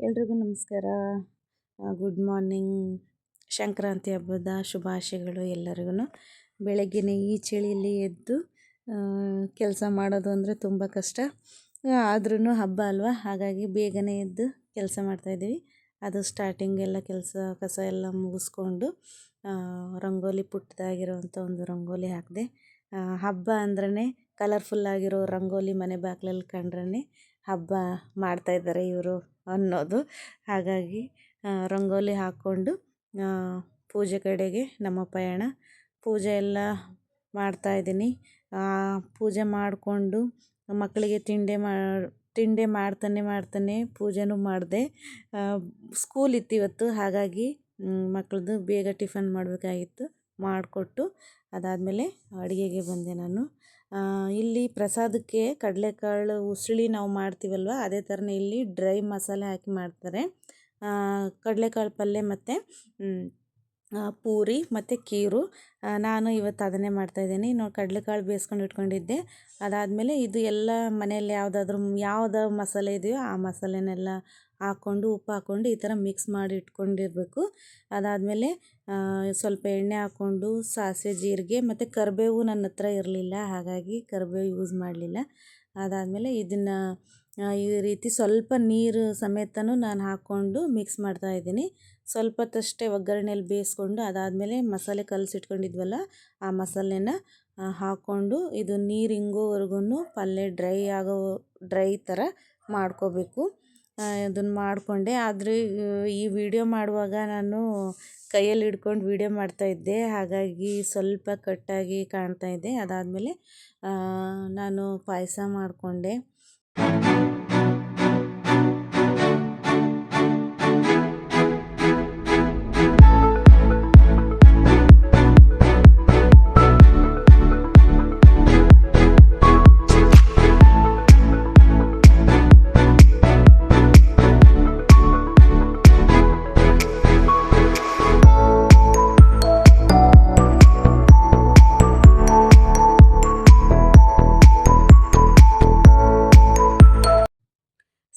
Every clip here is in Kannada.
ಎಲ್ರಿಗೂ ನಮಸ್ಕಾರ. Good morning. ಸಂಕ್ರಾಂತಿ ಹಬ್ಬದ ಶುಭಾಶಯಗಳು ಎಲ್ಲರಿಗೂ. ಬೆಳಗ್ಗೆನೇ ಈ ಚಳಿಯಲ್ಲಿ ಎದ್ದು ಕೆಲಸ ಮಾಡೋದು ಅಂದರೆ ತುಂಬ ಕಷ್ಟ. ಆದ್ರೂ ಹಬ್ಬ ಅಲ್ವಾ, ಹಾಗಾಗಿ ಬೇಗನೆ ಎದ್ದು ಕೆಲಸ ಮಾಡ್ತಾಯಿದ್ದೀವಿ. ಅದು ಸ್ಟಾರ್ಟಿಂಗ್ ಎಲ್ಲ ಕಸ ಎಲ್ಲ ಮುಗಿಸ್ಕೊಂಡು ರಂಗೋಲಿ ಪುಟ್ಟದಾಗಿರೋವಂಥ ಒಂದು ರಂಗೋಲಿ ಹಾಕಿದೆ. ಹಬ್ಬ ಅಂದ್ರೇ ಕಲರ್ಫುಲ್ಲಾಗಿರೋ ರಂಗೋಲಿ ಮನೆ ಬಾಗಿಲಲ್ಲಿ ಕಂಡ್ರೆ ಹಬ್ಬ ಮಾಡ್ತಾಯಿದ್ದಾರೆ ಇವರು ಅನ್ನೋದು. ಹಾಗಾಗಿ ರಂಗೋಲಿ ಹಾಕ್ಕೊಂಡು ಪೂಜೆ ಕಡೆಗೆ ನಮ್ಮ ಪಯಣ. ಪೂಜೆ ಎಲ್ಲ ಮಾಡ್ತಾಯಿದ್ದೀನಿ. ಪೂಜೆ ಮಾಡಿಕೊಂಡು ಮಕ್ಕಳಿಗೆ ತಿಂಡಿ ಮಾಡ್ತಾನೆ ಪೂಜೆನೂ ಮಾಡಿದೆ. ಸ್ಕೂಲ್ ಇತ್ತು ಇವತ್ತು, ಹಾಗಾಗಿ ಮಕ್ಕಳದ್ದು ಬೇಗ ಟಿಫನ್ ಮಾಡಬೇಕಾಗಿತ್ತು, ಮಾಡಿಕೊಟ್ಟು ಅದಾದಮೇಲೆ ಅಡುಗೆಗೆ ಬಂದೆ ನಾನು. ಇಲ್ಲಿ ಪ್ರಸಾದಕ್ಕೆ ಕಡಲೆಕಾಳು ಉಸುಳಿ ನಾವು ಮಾಡ್ತೀವಲ್ವ, ಅದೇ ಥರನೇ ಇಲ್ಲಿ ಡ್ರೈ ಮಸಾಲೆ ಹಾಕಿ ಮಾಡ್ತಾರೆ. ಕಡಲೆಕಾಳು ಪಲ್ಯ ಮತ್ತು ಪೂರಿ ಮತ್ತು ಖೀರು. ನಾನು ಇವತ್ತು ಅದನ್ನೇ ಮಾಡ್ತಾಯಿದ್ದೀನಿ. ಕಡಲೆಕಾಳು ಬೇಯಿಸ್ಕೊಂಡು ಇಟ್ಕೊಂಡಿದ್ದೆ. ಅದಾದಮೇಲೆ ಇದು ಎಲ್ಲ ಮನೆಯಲ್ಲಿ ಯಾವ್ದು ಮಸಾಲೆ ಇದೆಯೋ ಆ ಮಸಾಲೆನೆಲ್ಲ ಹಾಕ್ಕೊಂಡು ಉಪ್ಪು ಹಾಕ್ಕೊಂಡು ಈ ಥರ ಮಿಕ್ಸ್ ಮಾಡಿ ಇಟ್ಕೊಂಡಿರಬೇಕು. ಅದಾದಮೇಲೆ ಸ್ವಲ್ಪ ಎಣ್ಣೆ ಹಾಕ್ಕೊಂಡು ಸಾಸಿವೆ, ಜೀರಿಗೆ ಮತ್ತು ಕರಿಬೇವು ನನ್ನ ಹತ್ರ ಇರಲಿಲ್ಲ, ಹಾಗಾಗಿ ಕರಿಬೇವು ಯೂಸ್ ಮಾಡಲಿಲ್ಲ. ಅದಾದಮೇಲೆ ಇದನ್ನು ಈ ರೀತಿ ಸ್ವಲ್ಪ ನೀರು ಸಮೇತನೂ ನಾನು ಹಾಕ್ಕೊಂಡು ಮಿಕ್ಸ್ ಮಾಡ್ತಾಯಿದ್ದೀನಿ. ಸ್ವಲ್ಪ ಹೊತ್ತಷ್ಟೇ ಒಗ್ಗರಣೆಯಲ್ಲಿ ಬೇಯಿಸ್ಕೊಂಡು ಅದಾದಮೇಲೆ ಮಸಾಲೆ ಕಲಸಿಟ್ಕೊಂಡಿದ್ವಲ್ಲ ಆ ಮಸಾಲೆನ ಹಾಕ್ಕೊಂಡು ಇದು ನೀರು ಇಂಗೋವರೆಗೂ ಪಲ್ಯ ಡ್ರೈ ಥರ ಮಾಡ್ಕೋಬೇಕು. ಅದನ್ನು ಮಾಡಿಕೊಂಡೆ. ಆದರೆ ಈ ವಿಡಿಯೋ ಮಾಡುವಾಗ ನಾನು ಕೈಯಲ್ಲಿ ಹಿಡ್ಕೊಂಡು ವಿಡಿಯೋ ಮಾಡ್ತಾಯಿದ್ದೆ, ಹಾಗಾಗಿ ಸ್ವಲ್ಪ ಕಟ್ಟಾಗಿ ಕಾಣ್ತಾಯಿದ್ದೆ. ಅದಾದಮೇಲೆ ನಾನು ಪಾಯಸ ಮಾಡಿಕೊಂಡೆ.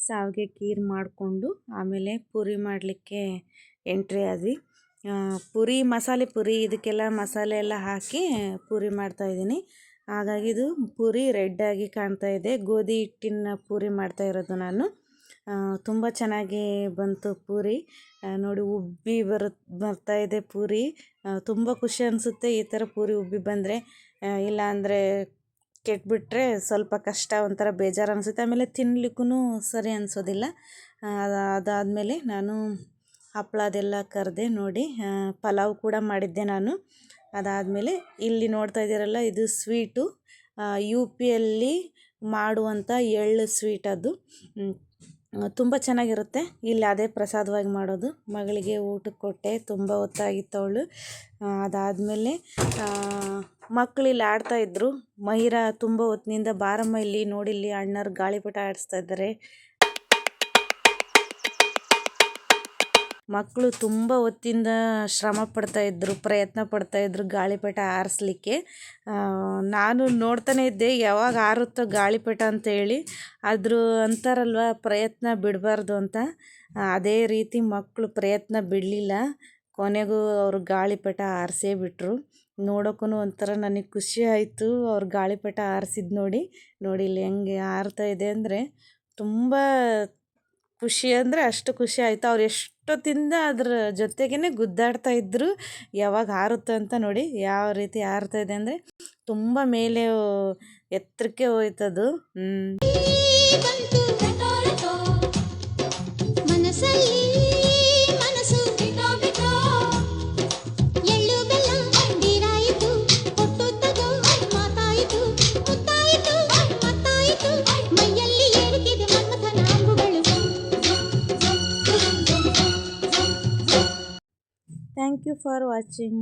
ಶಾವಿಗೆ ಖೀರ್ ಮಾಡಿಕೊಂಡು ಆಮೇಲೆ ಪೂರಿ ಮಾಡಲಿಕ್ಕೆ ಎಂಟ್ರಿ ಆದ್ವಿ. ಮಸಾಲೆ ಪೂರಿ, ಇದಕ್ಕೆಲ್ಲ ಮಸಾಲೆ ಎಲ್ಲ ಹಾಕಿ ಪೂರಿ ಮಾಡ್ತಾಯಿದ್ದೀನಿ. ಹಾಗಾಗಿ ಇದು ಪೂರಿ ರೆಡ್ಡಾಗಿ ಕಾಣ್ತಾ ಇದೆ. ಗೋಧಿ ಹಿಟ್ಟಿನ ಪೂರಿ ಮಾಡ್ತಾ ಇರೋದು ನಾನು. ತುಂಬ ಚೆನ್ನಾಗಿ ಬಂತು ಪೂರಿ. ನೋಡಿ, ಉಬ್ಬಿ ಬರ್ತಾಯಿದೆ ಪೂರಿ. ತುಂಬ ಖುಷಿ ಅನಿಸುತ್ತೆ ಈ ಥರ ಪೂರಿ ಉಬ್ಬಿ ಬಂದರೆ. ಇಲ್ಲಾಂದರೆ ಕೆಟ್ಬಿಟ್ರೆ ಸ್ವಲ್ಪ ಕಷ್ಟ, ಒಂಥರ ಬೇಜಾರು ಅನಿಸುತ್ತೆ. ಆಮೇಲೆ ತಿನ್ನಲಿಕ್ಕೂ ಸರಿ ಅನಿಸೋದಿಲ್ಲ. ಅದಾದಮೇಲೆ ನಾನು ಹಪ್ಪಳ ಅದೆಲ್ಲ ಕರೆದೆ. ನೋಡಿ, ಪಲಾವ್ ಕೂಡ ಮಾಡಿದ್ದೆ ನಾನು. ಅದಾದಮೇಲೆ ಇಲ್ಲಿ ನೋಡ್ತಾ ಇದ್ದೀರಲ್ಲ, ಇದು ಸ್ವೀಟು ಯು ಪಿಯಲ್ಲಿ ಮಾಡುವಂಥ ಎಳ್ಳು ಸ್ವೀಟ್. ಅದು ತುಂಬ ಚೆನ್ನಾಗಿರುತ್ತೆ. ಇಲ್ಲಿ ಅದೇ ಪ್ರಸಾದವಾಗಿ ಮಾಡೋದು. ಮಗಳಿಗೆ ಊಟಕ್ಕೆ ಕೊಟ್ಟೆ, ತುಂಬ ಹೊತ್ತಾಗಿತ್ತು ಅವಳು. ಅದಾದಮೇಲೆ ಮಕ್ಕಳು ಇಲ್ಲಿ ಆಡ್ತಾಯಿದ್ರು. ಮಹಿರಾ ತುಂಬ ಹೊತ್ತಿನಿಂದ ಬಾರಮ್ಮ ಇಲ್ಲಿ ನೋಡಿ, ಇಲ್ಲಿ ಅಣ್ಣರು ಗಾಳಿಪಟ ಆಡಿಸ್ತಾ ಇದ್ದಾರೆ. ಮಕ್ಕಳು ತುಂಬ ಹೊತ್ತಿಂದ ಶ್ರಮ ಪಡ್ತಾಯಿದ್ರು, ಪ್ರಯತ್ನ ಪಡ್ತಾಯಿದ್ರು ಗಾಳಿಪಟ ಆರಿಸ್ಲಿಕ್ಕೆ. ನಾನು ನೋಡ್ತಾನೆ ಇದ್ದೆ ಯಾವಾಗ ಆರುತ್ತೋ ಗಾಳಿಪಟ ಅಂತೇಳಿ. ಆದರೂ ಅಂತಾರಲ್ವ, ಪ್ರಯತ್ನ ಬಿಡಬಾರ್ದು ಅಂತ. ಅದೇ ರೀತಿ ಮಕ್ಕಳು ಪ್ರಯತ್ನ ಬಿಡಲಿಲ್ಲ. ಕೊನೆಗೂ ಅವರು ಗಾಳಿಪಟ ಆರಿಸೇ ಬಿಟ್ಟರು. ನೋಡೋಕ್ಕೂ ಒಂಥರ ನನಗೆ ಖುಷಿ ಆಯಿತು. ಅವ್ರು ಗಾಳಿಪಟ ಆರಿಸಿದ್ದು ನೋಡಿ ಇಲ್ಲಿ ಹೆಂಗೆ ಆರ್ತಾ ಇದೆ ಅಂದರೆ ತುಂಬ ಖುಷಿ, ಅಂದರೆ ಅಷ್ಟು ಖುಷಿ ಆಯಿತು. ಅವ್ರು ಎಷ್ಟೊತ್ತಿಂದ ಅದ್ರ ಜೊತೆಗೇ ಗುದ್ದಾಡ್ತಾ ಇದ್ದರು ಯಾವಾಗ ಹಾರುತ್ತೆ ಅಂತ. ನೋಡಿ ಯಾವ ರೀತಿ ಹಾರ್ತಾ ಇದೆ ಅಂದರೆ ತುಂಬ ಮೇಲೆ ಎತ್ತರಕ್ಕೆ ಹೋಯ್ತದು. Thank you for watching.